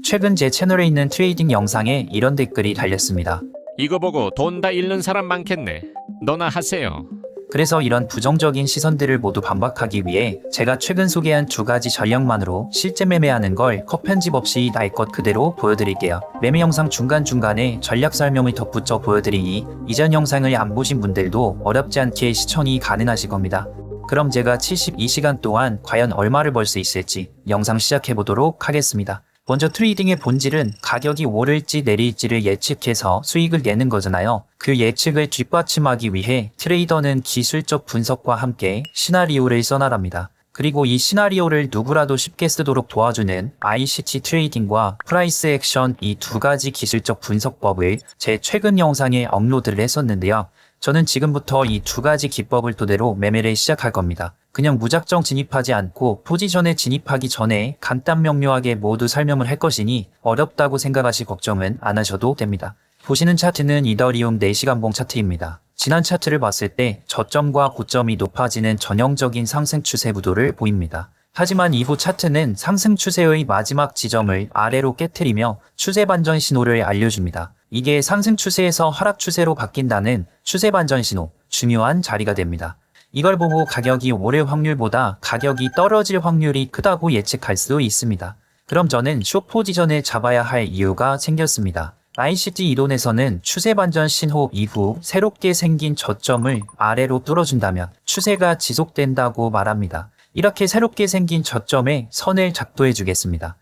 최근 제 채널에 있는 트레이딩 영상에 이런 댓글이 달렸습니다. 이거 보고 돈 다 잃는 사람 많겠네. 너나 하세요. 그래서 이런 부정적인 시선들을 모두 반박하기 위해 제가 최근 소개한 두 가지 전략만으로 실제 매매하는 걸 컷 편집 없이 날 것 그대로 보여드릴게요. 매매 영상 중간중간에 전략 설명을 덧붙여 보여드리니 이전 영상을 안 보신 분들도 어렵지 않게 시청이 가능하실 겁니다. 그럼 제가 72시간 동안 과연 얼마를 벌 수 있을지 영상 시작해보도록 하겠습니다. 먼저 트레이딩의 본질은 가격이 오를지 내릴지를 예측해서 수익을 내는 거잖아요. 그 예측을 뒷받침하기 위해 트레이더는 기술적 분석과 함께 시나리오를 써나갑니다. 그리고 이 시나리오를 누구라도 쉽게 쓰도록 도와주는 ICT 트레이딩과 프라이스 액션 이 두 가지 기술적 분석법을 제 최근 영상에 업로드를 했었는데요. 저는 지금부터 이 두 가지 기법을 토대로 매매를 시작할 겁니다. 그냥 무작정 진입하지 않고 포지션에 진입하기 전에 간단 명료하게 모두 설명을 할 것이니 어렵다고 생각하실 걱정은 안 하셔도 됩니다. 보시는 차트는 이더리움 4시간봉 차트입니다. 지난 차트를 봤을 때 저점과 고점이 높아지는 전형적인 상승 추세 구도를 보입니다. 하지만 이후 차트는 상승 추세의 마지막 지점을 아래로 깨트리며 추세 반전 신호를 알려줍니다. 이게 상승 추세에서 하락 추세로 바뀐다는 추세 반전 신호, 중요한 자리가 됩니다. 이걸 보고 가격이 오를 확률보다 가격이 떨어질 확률이 크다고 예측할 수 있습니다. 그럼 저는 숏 포지션을 잡아야 할 이유가 생겼습니다. ICT 이론에서는 추세 반전 신호 이후 새롭게 생긴 저점을 아래로 뚫어준다면 추세가 지속된다고 말합니다. 이렇게 새롭게 생긴 저점에 선을 작도해 주겠습니다.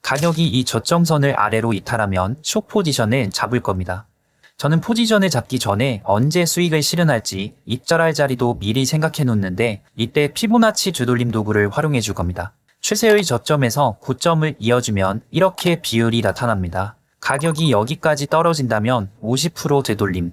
가격이 이 저점선을 아래로 이탈하면 숏 포지션을 잡을 겁니다. 저는 포지션을 잡기 전에 언제 수익을 실현할지 입절할 자리도 미리 생각해 놓는데 이때 피보나치 되돌림 도구를 활용해 줄 겁니다. 최세의 저점에서 고점을 이어주면 이렇게 비율이 나타납니다. 가격이 여기까지 떨어진다면 50% 되돌림,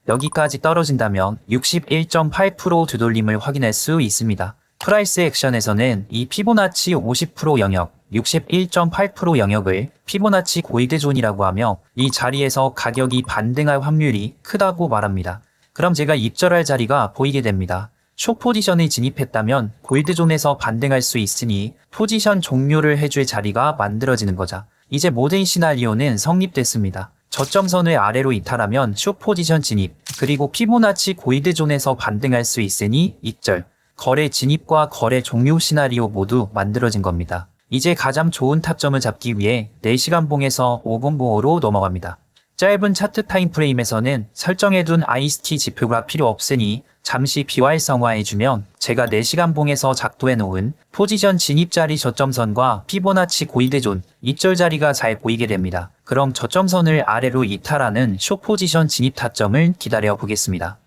여기까지 떨어진다면 61.8% 되돌림을 확인할 수 있습니다. 프라이스 액션에서는 이 피보나치 50% 영역, 61.8% 영역을 피보나치 골드 존이라고 하며 이 자리에서 가격이 반등할 확률이 크다고 말합니다. 그럼 제가 입절할 자리가 보이게 됩니다. 숏 포지션에 진입했다면 골드 존에서 반등할 수 있으니 포지션 종료를 해줄 자리가 만들어지는 거죠. 이제 모든 시나리오는 성립됐습니다. 저점선을 아래로 이탈하면 숏 포지션 진입, 그리고 피보나치 골드 존에서 반등할 수 있으니 입절, 거래 진입과 거래 종료 시나리오 모두 만들어진 겁니다. 이제 가장 좋은 타점을 잡기 위해 4시간 봉에서 5분 봉으로 넘어갑니다. 짧은 차트 타임프레임에서는 설정해둔 ICT 지표가 필요 없으니 잠시 비활성화해주면 제가 4시간 봉에서 작도해놓은 포지션 진입 자리 저점선과 피보나치 골드존, 입절 자리가 잘 보이게 됩니다. 그럼 저점선을 아래로 이탈하는 숏 포지션 진입 타점을 기다려 보겠습니다.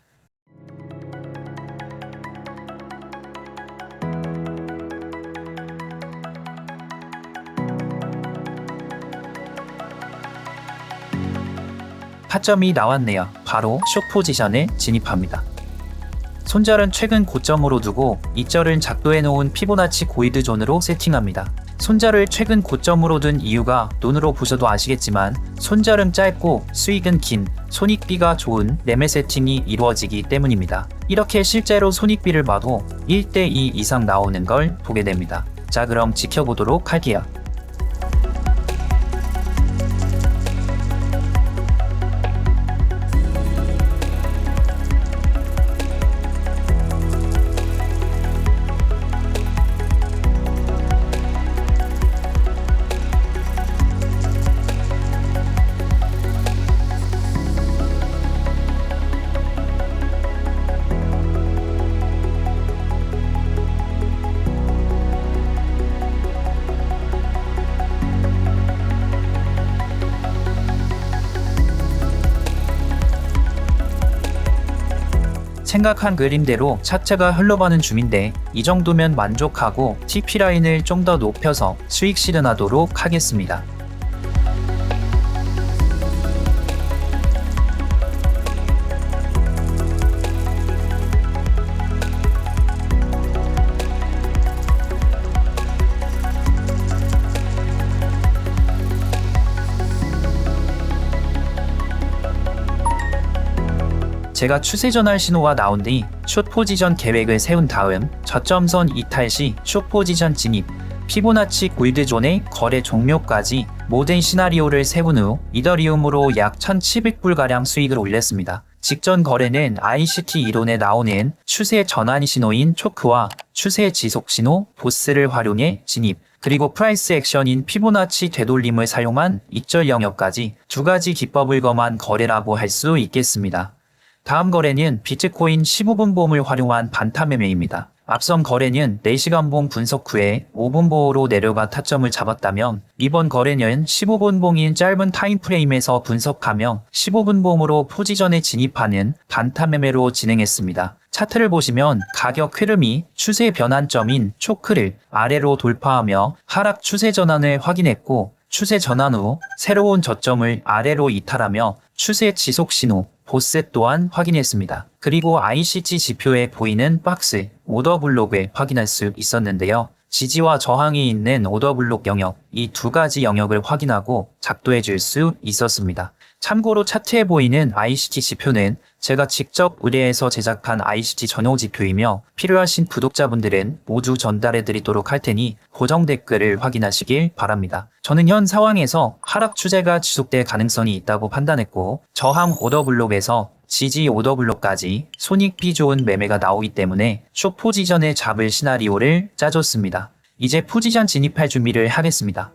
타점이 나왔네요. 바로 숏 포지션에 진입합니다. 손절은 최근 고점으로 두고 입절은 작도해 놓은 피보나치 골드 존으로 세팅합니다. 손절을 최근 고점으로 둔 이유가 눈으로 보셔도 아시겠지만 손절은 짧고 수익은 긴 손익비가 좋은 매매 세팅이 이루어지기 때문입니다. 이렇게 실제로 손익비를 봐도 1대2 이상 나오는 걸 보게 됩니다. 자, 그럼 지켜보도록 할게요. 생각한 그림대로 차트가 흘러가는 중인데 이 정도면 만족하고 TP라인을 좀 더 높여서 수익 실현하도록 하겠습니다. 제가 추세 전환 신호가 나온 뒤 숏 포지션 계획을 세운 다음 저점선 이탈 시 숏 포지션 진입, 피보나치 골드존의 거래 종료까지 모든 시나리오를 세운 후 이더리움으로 약 1,700불가량 수익을 올렸습니다. 직전 거래는 ICT 이론에 나오는 추세 전환 신호인 초크와 추세 지속 신호 보스를 활용해 진입, 그리고 프라이스 액션인 피보나치 되돌림을 사용한 익절 영역까지 두 가지 기법을 검한 거래라고 할 수 있겠습니다. 다음 거래는 비트코인 15분 보험을 활용한 반타 매매입니다. 앞선 거래는 4시간 봉 분석 후에 5분 보호로 내려가 타점을 잡았다면 이번 거래는 15분 봉인 짧은 타임프레임에서 분석하며 15분 봉으로 포지션에 진입하는 반타 매매로 진행했습니다. 차트를 보시면 가격 흐름이 추세 변환점인 초크를 아래로 돌파하며 하락 추세 전환을 확인했고, 추세 전환 후 새로운 저점을 아래로 이탈하며 추세 지속 신호 보스 또한 확인했습니다. 그리고 ICT 지표에 보이는 박스 오더블록을 확인할 수 있었는데요. 지지와 저항이 있는 오더블록 영역, 이 두 가지 영역을 확인하고 작도해 줄 수 있었습니다. 참고로 차트에 보이는 ICT 지표는 제가 직접 의뢰해서 제작한 ICT 전용 지표이며 필요하신 구독자분들은 모두 전달해 드리도록 할 테니 고정 댓글을 확인하시길 바랍니다. 저는 현 상황에서 하락 추세가 지속될 가능성이 있다고 판단했고, 저항 오더블록에서 지지 오더블록까지 손익비 좋은 매매가 나오기 때문에 숏 포지션을 잡을 시나리오를 짜줬습니다. 이제 포지션 진입할 준비를 하겠습니다.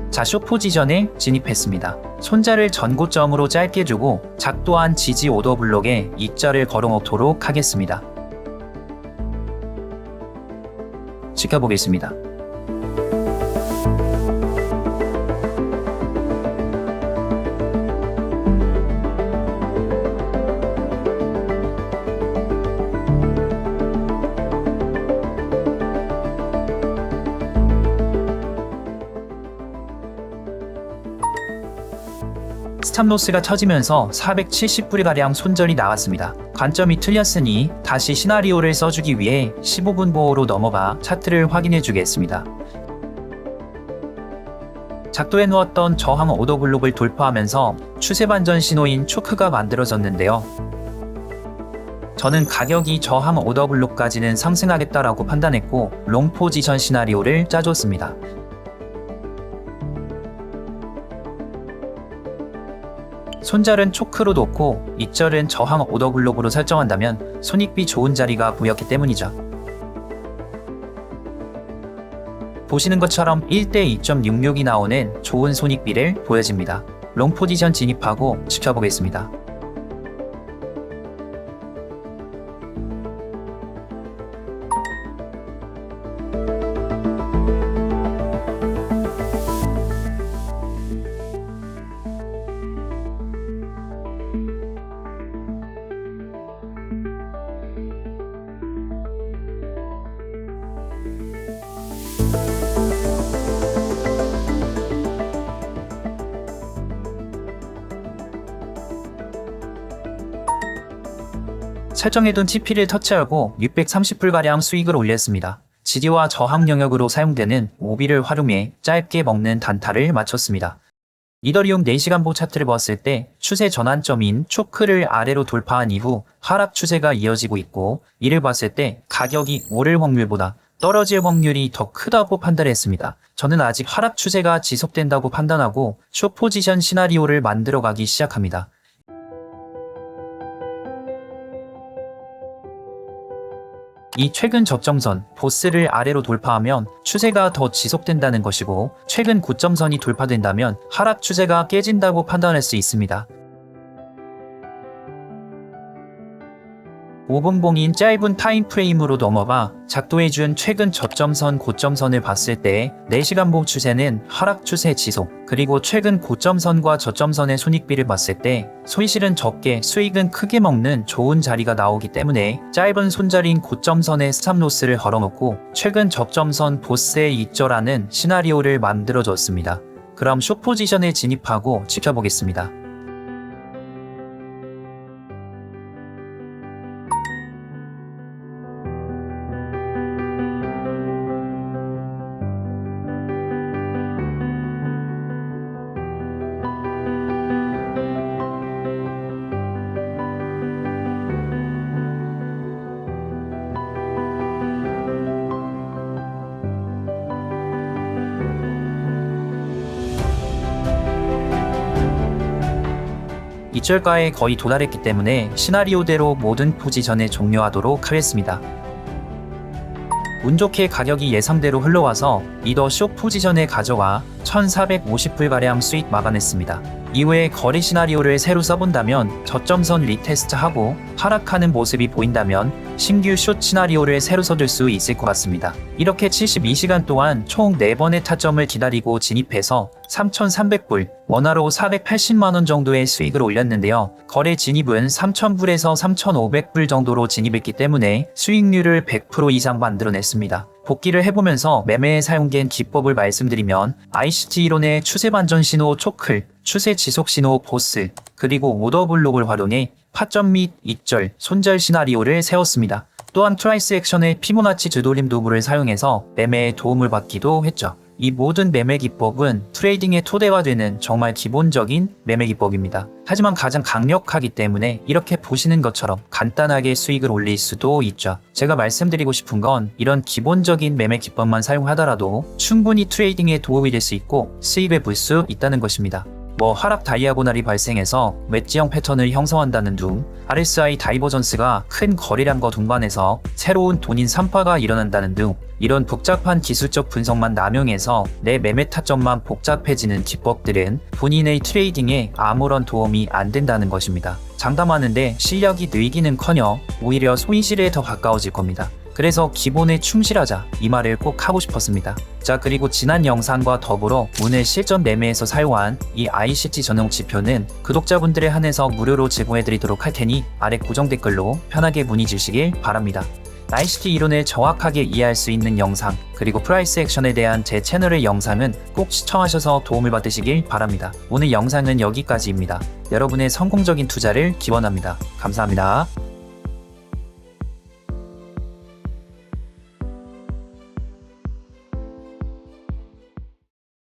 자, 숏 포지션에 진입했습니다. 손자를 전고점으로 짧게 주고 작도한 지지 오더블록에 익절을 걸어놓도록 하겠습니다. 지켜보겠습니다. 스탑로스가 쳐지면서 470불가량 손절이 나왔습니다. 관점이 틀렸으니 다시 시나리오를 써주기 위해 15분 보호로 넘어가 차트를 확인해 주겠습니다. 작도해 놓았던 저항 오더블록을 돌파하면서 추세 반전 신호인 초크가 만들어졌는데요. 저는 가격이 저항 오더블록까지는 상승하겠다라고 판단했고 롱 포지션 시나리오를 짜줬습니다. 손절은 초크로 놓고 익절은 저항 오더블록으로 설정한다면 손익비 좋은 자리가 보였기 때문이죠. 보시는 것처럼 1대 2.66이 나오는 좋은 손익비를 보여집니다. 롱 포지션 진입하고 지켜보겠습니다. 설정해둔 TP를 터치하고 630불가량 수익을 올렸습니다. 지지와 저항 영역으로 사용되는 오비를 활용해 짧게 먹는 단타를 맞췄습니다. 이더리움 4시간 보 차트를 봤을 때 추세 전환점인 초크를 아래로 돌파한 이후 하락 추세가 이어지고 있고, 이를 봤을 때 가격이 오를 확률보다 떨어질 확률이 더 크다고 판단했습니다. 저는 아직 하락 추세가 지속된다고 판단하고 숏 포지션 시나리오를 만들어가기 시작합니다. 이 최근 저점선 보스를 아래로 돌파하면 추세가 더 지속된다는 것이고, 최근 고점선이 돌파된다면 하락 추세가 깨진다고 판단할 수 있습니다. 5분 봉인 짧은 타임프레임으로 넘어가 작도해준 최근 저점선 고점선을 봤을 때 4시간 봉 추세는 하락 추세 지속, 그리고 최근 고점선과 저점선의 손익비를 봤을 때 손실은 적게 수익은 크게 먹는 좋은 자리가 나오기 때문에 짧은 손절인 고점선에 스탑로스를 걸어놓고 최근 저점선 보스에 익절하는 시나리오를 만들어줬습니다. 그럼 숏 포지션에 진입하고 지켜보겠습니다. 이절가에 거의 도달했기 때문에 시나리오대로 모든 포지션을 종료하도록 하겠습니다. 운 좋게 가격이 예상대로 흘러와서 리더 숏 포지션에 가져와 1450불가량 수익 막아냈습니다. 이후에 거래 시나리오를 새로 써본다면 저점선 리테스트하고 하락하는 모습이 보인다면 신규 숏 시나리오를 새로 써줄 수 있을 것 같습니다. 이렇게 72시간 동안 총 4번의 타점을 기다리고 진입해서 3,300불, 원화로 480만원 정도의 수익을 올렸는데요. 거래 진입은 3,000불에서 3,500불 정도로 진입했기 때문에 수익률을 100% 이상 만들어냈습니다. 복기를 해보면서 매매에 사용된 기법을 말씀드리면 ICT 이론의 추세 반전 신호 초클, 추세 지속 신호 보스, 그리고 오더블록을 활용해 파점 및 이절, 손절 시나리오를 세웠습니다. 또한 트라이스 액션의 피보나치 주돌림 도구를 사용해서 매매에 도움을 받기도 했죠. 이 모든 매매 기법은 트레이딩의 토대가 되는 정말 기본적인 매매 기법입니다. 하지만 가장 강력하기 때문에 이렇게 보시는 것처럼 간단하게 수익을 올릴 수도 있죠. 제가 말씀드리고 싶은 건 이런 기본적인 매매 기법만 사용하더라도 충분히 트레이딩에 도움이 될 수 있고 수익을 볼 수 있다는 것입니다. 하락 다이아고날이 발생해서 웨지형 패턴을 형성한다는 둥, RSI 다이버전스가 큰 거래량과 동반해서 새로운 돈인 3파가 일어난다는 등 이런 복잡한 기술적 분석만 남용해서 내 매매 타점만 복잡해지는 기법들은 본인의 트레이딩에 아무런 도움이 안 된다는 것입니다. 장담하는데 실력이 늘기는커녕 오히려 손실에 더 가까워질 겁니다. 그래서 기본에 충실하자, 이 말을 꼭 하고 싶었습니다. 자, 그리고 지난 영상과 더불어 오늘 실전 매매에서 사용한 이 ICT 전용 지표는 구독자분들에 한해서 무료로 제공해드리도록 할 테니 아래 고정 댓글로 편하게 문의 주시길 바랍니다. ICT 이론을 정확하게 이해할 수 있는 영상, 그리고 프라이스 액션에 대한 제 채널의 영상은 꼭 시청하셔서 도움을 받으시길 바랍니다. 오늘 영상은 여기까지입니다. 여러분의 성공적인 투자를 기원합니다. 감사합니다.